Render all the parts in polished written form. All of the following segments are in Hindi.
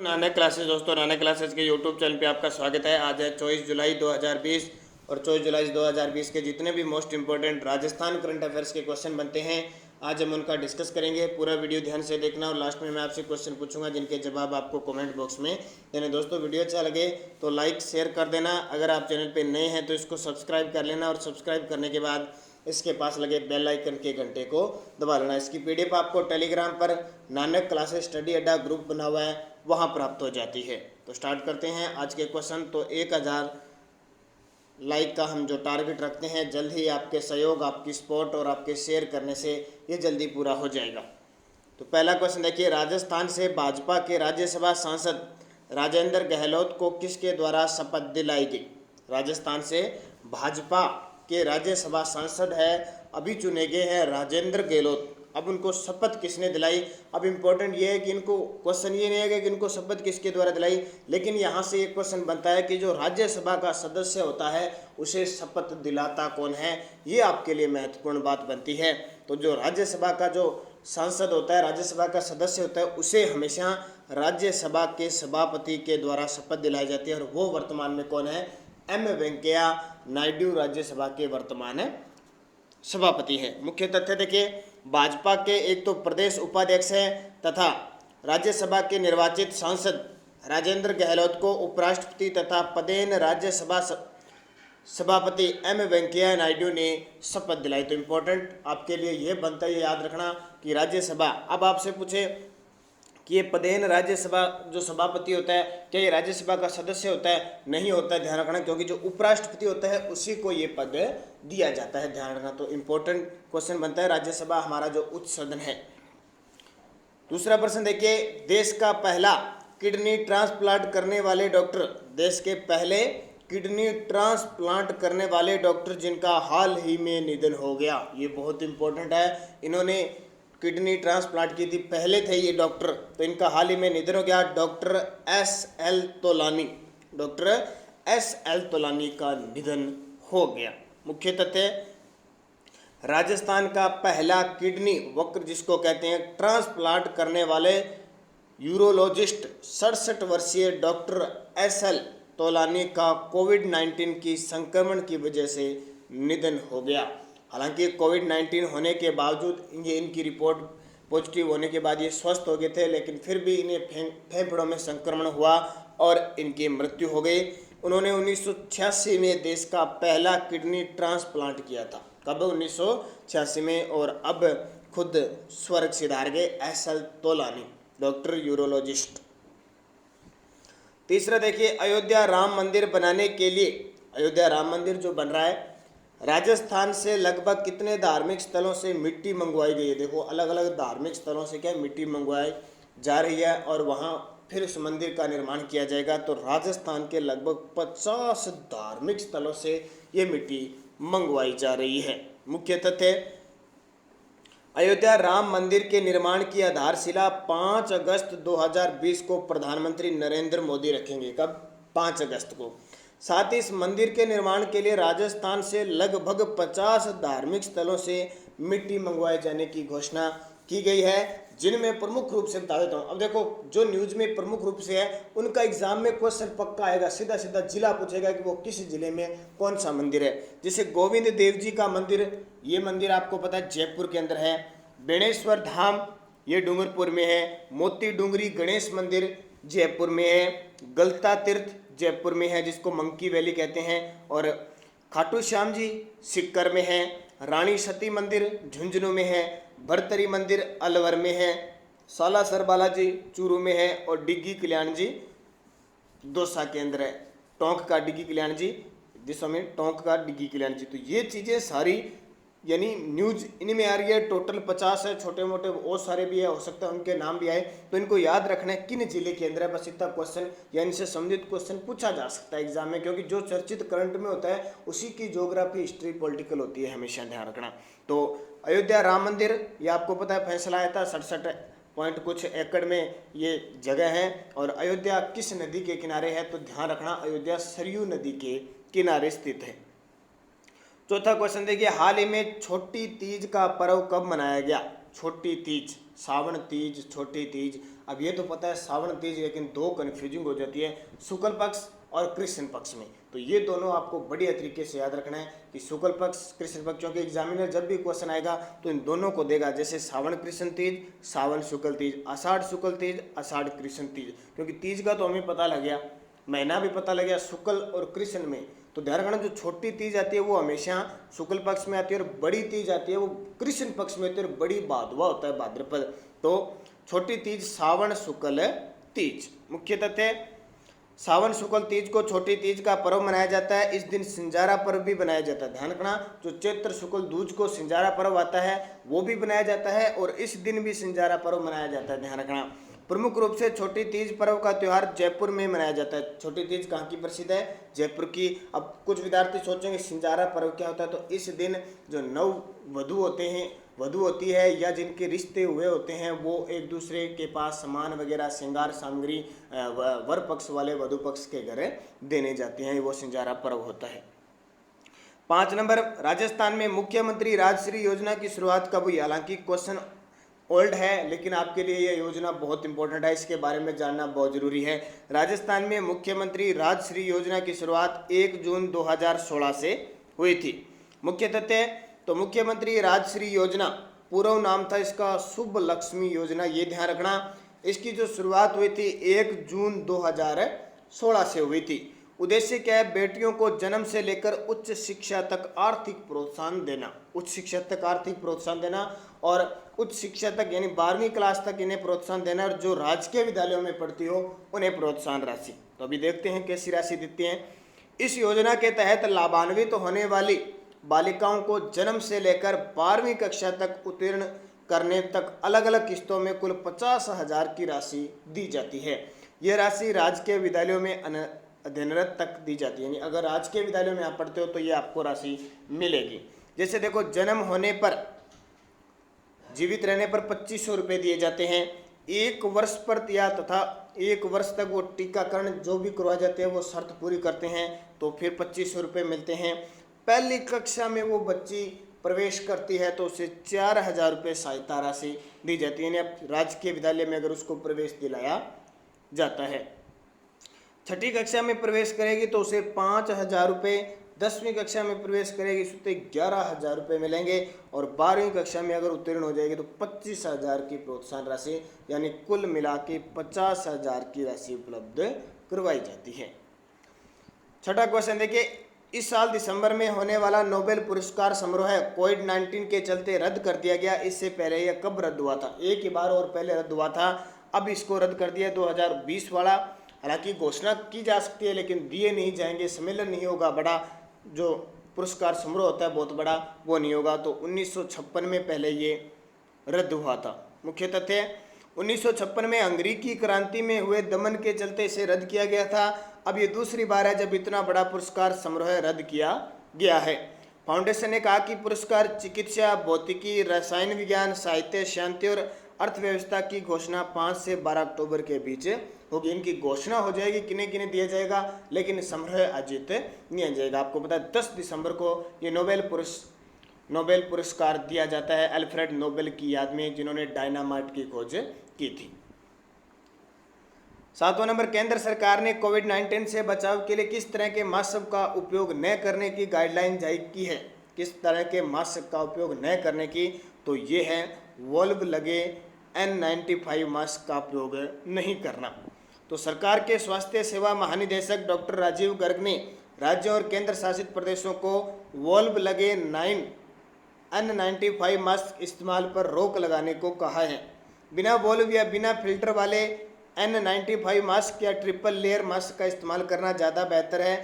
नानक क्लासेस दोस्तों, नानक क्लासेस के यूट्यूब चैनल पे आपका स्वागत है। आज है 24 जुलाई 2020 और 24 जुलाई 2020 के जितने भी most important Rajasthan current affairs के क्वेश्चन बनते हैं आज हम उनका डिस्कस करेंगे। पूरा वीडियो ध्यान से देखना और लास्ट में मैं आपसे क्वेश्चन पूछूंगा जिनके जवाब आपको कमेंट बॉक्स में देने। दोस्तों वीडियो अच्छा लगे तो लाइक शेयर कर देना। अगर आप चैनल पर नए हैं तो इसको सब्सक्राइब कर लेना और सब्सक्राइब करने के बाद इसके पास लगे बेल आइकन के घंटे को दबा लेना। इसकी पीडीएफ आपको टेलीग्राम पर नानक क्लासेस स्टडी अड्डा ग्रुप बना हुआ है, वहां प्राप्त हो जाती है। तो स्टार्ट करते हैं आज के क्वेश्चन। तो 1000 लाइक का हम जो टारगेट रखते हैं, जल्द ही आपके सहयोग, आपकी सपोर्ट और आपके शेयर करने से ये जल्दी पूरा हो जाएगा। तो पहला क्वेश्चन देखिए, राजस्थान से भाजपा के राज्यसभा सांसद राजेंद्र गहलोत को किसके द्वारा शपथ दिलाई गई? राजस्थान से भाजपा के राज्यसभा सांसद है, अभी चुने गए हैं राजेंद्र गहलोत। अब उनको शपथ किसने दिलाई? अब इम्पोर्टेंट ये है कि इनको क्वेश्चन ये नहीं है कि इनको शपथ किसके द्वारा दिलाई, लेकिन यहाँ से एक क्वेश्चन बनता है कि जो राज्यसभा का सदस्य होता है उसे शपथ दिलाता कौन है, ये आपके लिए महत्वपूर्ण बात बनती है। तो जो राज्यसभा का जो सांसद होता है, राज्यसभा का सदस्य होता है, उसे हमेशा राज्यसभा के सभापति के द्वारा शपथ दिलाई जाती है और वो वर्तमान में कौन है? एम वेंकैया नायडू राज्यसभा के वर्तमान सभापति है। मुख्य तथ्य देखिए, भाजपा के एक तो प्रदेश उपाध्यक्ष हैं तथा राज्यसभा के निर्वाचित सांसद राजेंद्र गहलोत को उपराष्ट्रपति तथा पदेन राज्यसभा सभापति एम वेंकैया नायडू ने शपथ दिलाई। तो इम्पोर्टेंट आपके लिए यह बनता है, ये याद रखना कि राज्यसभा, अब आपसे पूछे कि ये पदेन राज्यसभा जो सभापति होता है, क्या ये राज्यसभा का सदस्य होता है? नहीं होता है, ध्यान रखना, क्योंकि जो उपराष्ट्रपति होता है उसी को ये पद दिया जाता है, ध्यान रखना। तो इम्पोर्टेंट क्वेश्चन बनता है, राज्यसभा हमारा जो उच्च सदन है। दूसरा प्रश्न देखिए, देश का पहला किडनी ट्रांसप्लांट करने वाले डॉक्टर, देश के पहले किडनी ट्रांसप्लांट करने वाले डॉक्टर जिनका हाल ही में निधन हो गया, ये बहुत इंपॉर्टेंट है। इन्होंने किडनी ट्रांसप्लांट की थी, पहले थे ये डॉक्टर, तो इनका हाल ही में निधन हो गया। Doctor SL. Tolani, doctor SL. Tolani का निधन हो गया। मुख्य तथ्य, राजस्थान का पहला किडनी वक्र जिसको कहते हैं ट्रांसप्लांट करने वाले यूरोलॉजिस्ट 67 वर्षीय डॉक्टर एस.एल. तोलानी का कोविड-19 की संक्रमण की वजह से निधन हो गया। हालांकि कोविड-19 होने के बावजूद ये इनकी रिपोर्ट पॉजिटिव होने के बाद ये स्वस्थ हो गए थे, लेकिन फिर भी इन्हें फेफड़ों में संक्रमण हुआ और इनकी मृत्यु हो गई। उन्होंने 1986 में देश का पहला किडनी ट्रांसप्लांट किया था। कब? 1986 में। और अब खुद स्वर्ग सिधार गए एस.एल. Tolani, doctor urologist. तीसरा देखिए, अयोध्या राम मंदिर बनाने के लिए, अयोध्या राम मंदिर जो बन रहा है, राजस्थान से लगभग कितने धार्मिक स्थलों से मिट्टी मंगवाई गई है? देखो, अलग अलग धार्मिक स्थलों से क्या मिट्टी मंगवाई जा रही है और वहाँ फिर उस मंदिर का निर्माण किया जाएगा। तो राजस्थान के लगभग 50 धार्मिक स्थलों से ये मिट्टी मंगवाई जा रही है। मुख्य तथ्य, अयोध्या राम मंदिर के निर्माण की आधारशिला 5 अगस्त 2020 को प्रधानमंत्री नरेंद्र मोदी रखेंगे। कब? 5 अगस्त को। साथ ही इस मंदिर के निर्माण के लिए राजस्थान से लगभग 50 धार्मिक स्थलों से मिट्टी मंगवाए जाने की घोषणा की गई है, जिनमें प्रमुख रूप से बता देता हूँ। अब देखो, जो न्यूज में प्रमुख रूप से है उनका एग्जाम में क्वेश्चन पक्का आएगा, सीधा सीधा जिला पूछेगा कि वो किस जिले में कौन सा मंदिर है। जैसे गोविंद देव जी का मंदिर, ये मंदिर आपको पता है जयपुर के अंदर है। बेणेश्वर धाम ये डूंगरपुर में है। मोती डूंगरी गणेश मंदिर जयपुर में है। गलता तीर्थ जयपुर में है, जिसको मंकी वैली कहते हैं। और खाटू श्याम जी सिक्कर में है। रानी सती मंदिर झुंझुनू में है। भरतरी मंदिर अलवर में है। सालासर बालाजी चूरू में है। और डिग्गी कल्याण जी दौसा के अंदर है। टोंक का डिग्गी कल्याण जी, दिशा में टोंक का डिग्गी कल्याण जी। तो ये चीज़ें सारी यानी न्यूज इनमें आ रही है। टोटल 50 है, छोटे मोटे और सारे भी है, हो सकता है उनके नाम भी आए। तो इनको याद रखना है किन जिले के अंदर है, बस इतना क्वेश्चन या इनसे संबंधित क्वेश्चन पूछा जा सकता है एग्जाम में, क्योंकि जो चर्चित करंट में होता है उसी की ज्योग्राफी, हिस्ट्री, पॉलिटिकल होती है, हमेशा ध्यान रखना। तो अयोध्या राम मंदिर, ये आपको पता है फैसला आया था 67 पॉइंट कुछ एकड़ में ये जगह है। और अयोध्या किस नदी के किनारे है? तो ध्यान रखना, अयोध्या सरयू नदी के किनारे स्थित है। चौथा क्वेश्चन देखिए, हाल ही में छोटी तीज का पर्व कब मनाया गया? छोटी तीज सावन तीज, छोटी तीज। अब ये तो पता है सावन तीज, लेकिन दो कन्फ्यूजिंग हो जाती है शुक्ल पक्ष और कृष्ण पक्ष में। तो ये दोनों आपको बढ़िया तरीके से याद रखना है कि शुक्ल पक्ष, कृष्ण पक्ष, क्योंकि एग्जामिनर जब भी क्वेश्चन आएगा तो इन दोनों को देगा, जैसे सावन कृष्ण तीज, सावन शुक्ल तीज, आषाढ़ शुक्ल तीज, आषाढ़ कृष्ण तीज। क्योंकि तीज का तो हमें पता लग गया, महीना भी पता लग गया शुक्ल और कृष्ण में। तो ध्यान रखना, जो छोटी तीज आती है वो हमेशा शुक्ल पक्ष में आती है और बड़ी तीज आती है वो कृष्ण पक्ष में आती है और बड़ी भादवा होता है भाद्रपद। तो छोटी तीज सावन शुक्ल तीज। मुख्य तथ्य, सावन शुक्ल तीज को छोटी तीज का पर्व मनाया जाता है। इस दिन सिंजारा पर्व भी बनाया जाता है। ध्यान रखना, जो चैत्र शुक्ल दूज को सिंजारा पर्व आता है वो भी बनाया जाता है और इस दिन भी सिंजारा पर्व मनाया जाता है। ध्यान रखना, प्रमुख रूप से छोटी तीज पर्व का त्यौहार जयपुर में मनाया जाता है। छोटी तीज कहाँ की प्रसिद्ध है? जयपुर की। अब कुछ विद्यार्थी सोचेंगे सिंजारा पर्व क्या होता है, तो इस दिन जो नव वधु होते हैं, वधु होती है या जिनके रिश्ते हुए होते हैं, वो एक दूसरे के पास सामान वगैरह, श्रृंगार सामग्री वर पक्ष वाले वधु पक्ष के घर देने जाते हैं, वो सिंजारा पर्व होता है। 5 नंबर, राजस्थान में मुख्यमंत्री राजश्री योजना की शुरुआत कब हुई? हालांकि क्वेश्चन ओल्ड है, लेकिन आपके लिए यह योजना बहुत इंपॉर्टेंट है, इसके बारे में जानना बहुत जरूरी है। राजस्थान में मुख्यमंत्री राजश्री योजना की शुरुआत 1 जून 2016 से हुई थी। मुख्य तथ्य, तो मुख्यमंत्री राजश्री योजना पूर्व नाम था इसका शुभ लक्ष्मी योजना। ये ध्यान रखना, इसकी जो शुरुआत हुई थी 1 जून 2016 से हुई थी। उद्देश्य क्या है? बेटियों को जन्म से लेकर उच्च शिक्षा तक आर्थिक प्रोत्साहन देना। उच्च शिक्षा तक आर्थिक प्रोत्साहन देना और उच्च शिक्षा तक यानी 12वीं क्लास तक इन्हें प्रोत्साहन देना, और जो राजकीय विद्यालयों में पढ़ती हो उन्हें प्रोत्साहन राशि। तो अभी देखते हैं कैसी राशि देती हैं। इस योजना के तहत लाभान्वित होने वाली बालिकाओं को जन्म से लेकर 12वीं कक्षा तक उत्तीर्ण करने तक अलग अलग किस्तों में कुल 50,000 की राशि दी जाती है। यह राशि राजकीय विद्यालयों में अध्ययनरत तक दी जाती है, यानी अगर राजकीय विद्यालयों में आप पढ़ते हो तो ये आपको राशि मिलेगी। जैसे देखो, जन्म होने पर, जीवित रहने पर 2500 रुपये दिए जाते हैं। 1 वर्ष पर या तथा 1 वर्ष तक वो टीकाकरण जो भी करवाए जाते हैं वो शर्त पूरी करते हैं तो फिर 2500 रुपये मिलते हैं। पहली कक्षा में वो बच्ची प्रवेश करती है तो उसे 4000 रुपये सहायता राशि दी जाती है, यानी राजकीय विद्यालय में अगर उसको प्रवेश दिलाया जाता है। 6ठी कक्षा में प्रवेश करेगी तो उसे 5000 रुपये, 10वीं कक्षा में प्रवेश करेगी उसे 11,000 रुपये मिलेंगे और 12वीं कक्षा में अगर उत्तीर्ण हो जाएगी तो 25,000 की प्रोत्साहन राशि, यानी कुल मिला के 50,000 की राशि उपलब्ध करवाई जाती है। 6ठा क्वेश्चन देखिए, इस साल दिसंबर में होने वाला नोबेल पुरस्कार समारोह कोविड-19 के चलते रद्द कर दिया गया। इससे पहले यह कब रद्द हुआ था? एक ही बार और पहले रद्द हुआ था, अब इसको रद्द कर दिया 2020 वाला। हालांकि घोषणा की जा सकती है लेकिन दिए नहीं जाएंगे, सम्मेलन नहीं होगा, बड़ा जो पुरस्कार समारोह होता है बहुत बड़ा, वो नहीं होगा। तो 1956 में पहले ये रद्द हुआ था। मुख्य तथ्य, 1956 में अंग्रेजी क्रांति में हुए दमन के चलते इसे रद्द किया गया था। अब ये दूसरी बार है जब इतना बड़ा पुरस्कार समारोह रद्द किया गया है। फाउंडेशन ने कहा कि पुरस्कार चिकित्सा, भौतिकी, रसायन विज्ञान, साहित्य, शांति और अर्थव्यवस्था की घोषणा 5 से 12 अक्टूबर के बीच होगी। इनकी घोषणा हो जाएगी किन्हें किन्हें दिया जाएगा, लेकिन समारोह आयोजित नहीं हो जाएगा। आपको पता है 10 दिसंबर को ये नोबेल पुरस्कार दिया जाता है अल्फ्रेड नोबेल की याद में, जिन्होंने डायनामाइट की खोज की थी। 7वां नंबर, केंद्र सरकार ने कोविड-19 से बचाव के लिए किस तरह के मास्क का उपयोग न करने की गाइडलाइन जारी की है? किस तरह के मास्क का उपयोग न करने की? तो ये है वॉल्व लगे N95 मास्क का उपयोग नहीं करना। तो सरकार के स्वास्थ्य सेवा महानिदेशक डॉक्टर राजीव गर्ग ने राज्यों और केंद्र शासित प्रदेशों को वॉल्व लगे N95 मास्क इस्तेमाल पर रोक लगाने को कहा है। बिना वॉल्व या बिना फिल्टर वाले N95 मास्क या ट्रिपल लेयर मास्क का इस्तेमाल करना ज़्यादा बेहतर है।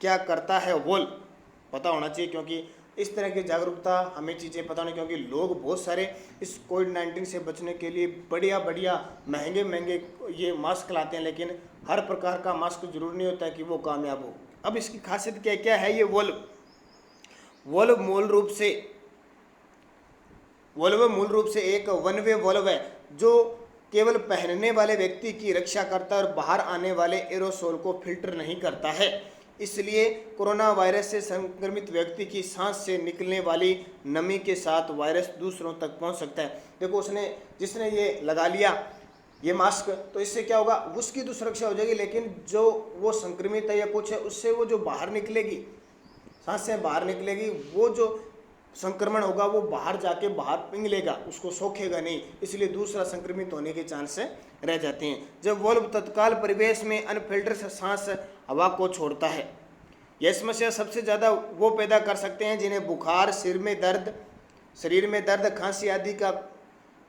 क्या करता है वॉल्व? पता होना चाहिए, क्योंकि इस तरह की जागरूकता हमें चीज़ें पता नहीं, क्योंकि लोग बहुत सारे इस कोविड-19 से बचने के लिए बढ़िया महंगे ये मास्क लाते हैं, लेकिन हर प्रकार का मास्क जरूरी नहीं होता है कि वो कामयाब हो। अब इसकी खासियत क्या है? ये वॉल्व मूल रूप से एक वन वे वॉल्व है जो केवल पहनने वाले व्यक्ति की रक्षा करता है और बाहर आने वाले एरोसोल को फिल्टर नहीं करता है। इसलिए कोरोना वायरस से संक्रमित व्यक्ति की सांस से निकलने वाली नमी के साथ वायरस दूसरों तक पहुंच सकता है। देखो जिसने ये लगा लिया ये मास्क, तो इससे क्या होगा, उसकी तो सुरक्षा हो जाएगी, लेकिन जो वो संक्रमित है या कुछ है उससे वो जो बाहर निकलेगी, सांस से बाहर निकलेगी, वो जो संक्रमण होगा वो बाहर जाके बाहर पिघलेगा, उसको सोखेगा नहीं, इसलिए दूसरा संक्रमित होने के चांस रह जाते हैं। जब वॉल्व तत्काल परिवेश में अनफिल्टर सांस हवा को छोड़ता है, यह समस्या सबसे ज़्यादा वो पैदा कर सकते हैं जिन्हें बुखार, शरीर में दर्द, खांसी आदि का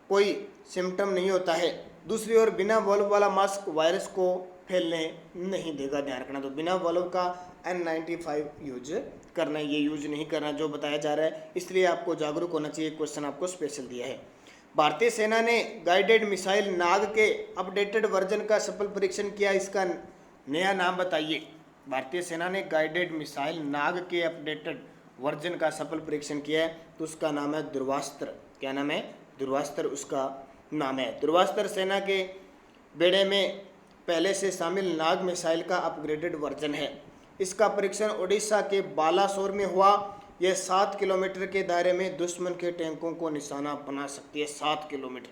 कोई सिम्टम नहीं होता है। दूसरी ओर बिना वॉल्व वाला मास्क वायरस को फैलने नहीं देगा, ध्यान रखना। तो बिना वॉल्व का N95 यूज करना, ये यूज नहीं करना जो बताया जा रहा है, इसलिए आपको जागरूक होना चाहिए। क्वेश्चन आपको स्पेशल दिया है। भारतीय सेना ने गाइडेड मिसाइल नाग के अपडेटेड वर्जन का सफल परीक्षण किया, इसका नया नाम बताइए। भारतीय सेना ने गाइडेड मिसाइल नाग के अपडेटेड वर्जन का सफल परीक्षण किया है, तो उसका नाम है ध्रुवास्त्र। क्या नाम है? ध्रुवास्त्र उसका नाम है। ध्रुवास्त्र सेना के बेड़े में पहले से शामिल नाग मिसाइल का अपग्रेडेड वर्जन है। इसका परीक्षण ओडिशा के बालासोर में हुआ। यह 7 किलोमीटर के दायरे में दुश्मन के टैंकों को निशाना बना सकती है। 7 किलोमीटर।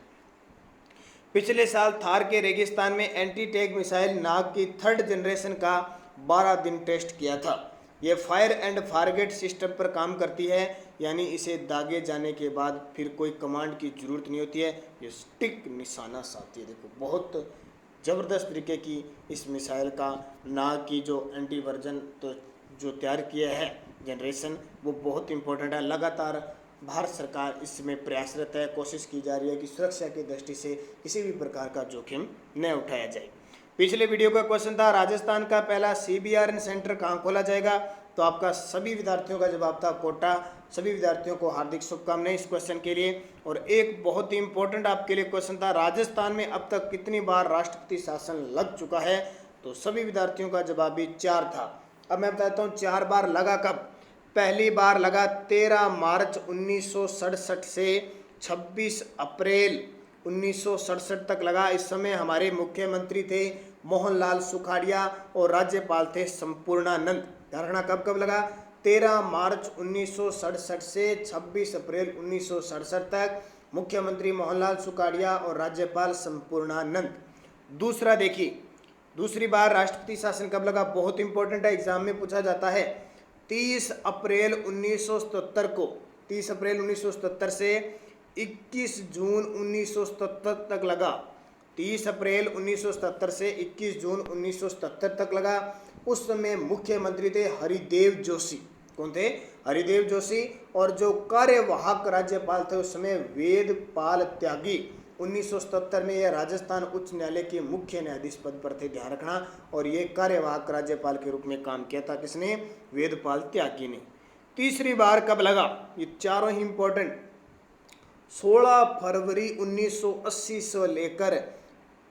पिछले साल थार के रेगिस्तान में एंटी टैंक मिसाइल नाग की 3rd जनरेशन का 12 दिन टेस्ट किया था। यह फायर एंड फारगेट सिस्टम पर काम करती है, यानी इसे दागे जाने के बाद फिर कोई कमांड की जरूरत नहीं होती है, ये स्टिक निशाना साथी है। देखो बहुत ज़बरदस्त तरीके की इस मिसाइल का नाग की जो एंटी वर्जन तो जो तैयार किया है जनरेशन, वो बहुत इंपॉर्टेंट है। लगातार भारत सरकार इसमें प्रयासरत है, कोशिश की जा रही है कि सुरक्षा की दृष्टि से किसी भी प्रकार का जोखिम न उठाया जाए। पिछले वीडियो का क्वेश्चन था राजस्थान का पहला CBRN सेंटर कहाँ खोला जाएगा, तो आपका सभी विद्यार्थियों का जवाब था कोटा। सभी विद्यार्थियों को हार्दिक शुभकामनाएं इस क्वेश्चन के लिए। और एक बहुत ही इंपॉर्टेंट आपके लिए क्वेश्चन था राजस्थान में अब तक कितनी बार राष्ट्रपति शासन लग चुका है, तो सभी विद्यार्थियों का जवाब भी 4 था। अब मैं बताता हूँ 4 बार लगा कब। पहली बार लगा 13 मार्च 1967 से 26 अप्रैल 1967 तक लगा। इस समय हमारे मुख्यमंत्री थे मोहनलाल सुखाड़िया और राज्यपाल थे संपूर्णानंद। धारणा कब कब लगा? 13 मार्च 1967 से 26 अप्रैल 1967 तक मुख्यमंत्री मोहनलाल सुखाड़िया और राज्यपाल संपूर्णानंद। दूसरा देखिए, दूसरी बार राष्ट्रपति शासन कब लगा, बहुत इंपॉर्टेंट है, एग्जाम में पूछा जाता है। 30 अप्रैल 1977 को, 30 अप्रैल 1977 से 21 जून 1977 तक लगा। 30 अप्रैल 1977 से 21 जून 1977 तक लगा। उस समय मुख्यमंत्री थे हरिदेव जोशी। कौन थे? हरिदेव जोशी। और जो कार्यवाहक राज्यपाल थे उस समय वेदपाल त्यागी। 1977 में यह राजस्थान उच्च न्यायालय के मुख्य न्यायाधीश पद पर थे, ध्यान रखना। और ये कार्यवाहक राज्यपाल के रूप में काम किया था किसने? वेदपाल त्यागी ने। तीसरी बार कब लगा? ये चारों ही इंपॉर्टेंट। 16 फरवरी 1980 से लेकर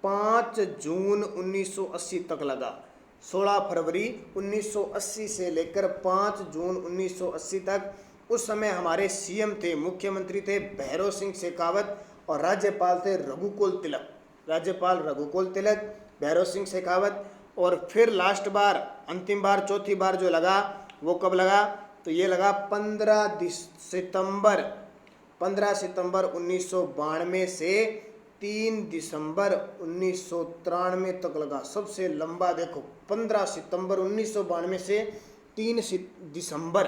5 जून 1980 तक लगा। 16 फरवरी 1980 से लेकर 5 जून 1980 तक। उस समय हमारे CM थे, मुख्यमंत्री थे भैरव सिंह शेखावत और राज्यपाल थे रघुकुल तिलक। राज्यपाल रघुकुल तिलक, भैरव सिंह शेखावत। और फिर लास्ट बार, अंतिम बार, चौथी बार जो लगा वो कब लगा? तो ये लगा 15 सितंबर 1992 से 3 दिसंबर 1993 तक लगा। सबसे लंबा देखो, 15 सितंबर 1992 से 3 दिसंबर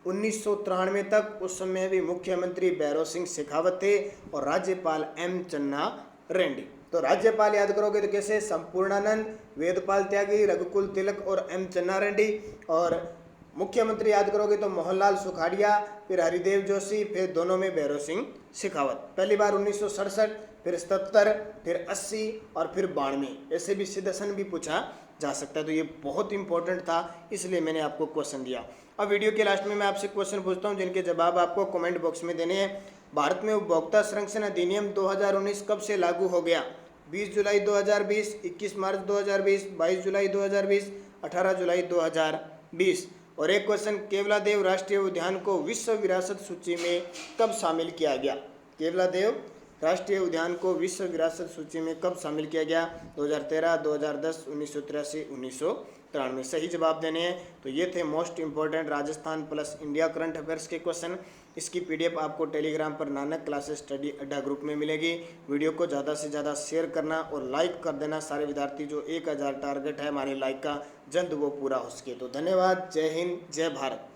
1993 तक। उस समय भी मुख्यमंत्री भैरव सिंह शेखावत थे और राज्यपाल M चन्ना रेड्डी। तो राज्यपाल याद करोगे तो कैसे? संपूर्णानंद, वेदपाल त्यागी, रघुकुल तिलक और M चन्ना रेड्डी। और मुख्यमंत्री याद करोगे तो मोहनलाल सुखाड़िया, फिर हरिदेव जोशी, फिर दोनों में भैरव सिंह शेखावत। पहली बार 1967, फिर 77, फिर 80 और फिर 92। ऐसे भी सिद्धसन भी पूछा जा सकता है। तो ये बहुत इंपॉर्टेंट था, इसलिए मैंने आपको क्वेश्चन दिया। अब वीडियो के लास्ट में मैं आपसे क्वेश्चन पूछता हूँ जिनके जवाब आपको कमेंट बॉक्स में देने हैं। भारत में उपभोक्ता संरक्षण अधिनियम 2019 कब से लागू हो गया? 20 जुलाई 2020, 21 मार्च 2020, 22 जुलाई 2020, 18 जुलाई 2020। और एक क्वेश्चन, केवलादेव राष्ट्रीय उद्यान को विश्व विरासत सूची में कब शामिल किया गया? केवलादेव राष्ट्रीय उद्यान को विश्व विरासत सूची में कब शामिल किया गया? 2013, 2010, 1983, 1993। सही जवाब देने हैं। तो ये थे most important Rajasthan plus India current affairs के क्वेश्चन। इसकी पीडीएफ आपको टेलीग्राम पर नानक क्लासेस स्टडी अड्डा ग्रुप में मिलेगी। वीडियो को ज़्यादा से ज़्यादा शेयर करना और लाइक कर देना सारे विद्यार्थी। जो 1000 टारगेट है हमारे लाइक का, जल्द वो पूरा हो सके। तो धन्यवाद। जय हिंद, जय भारत।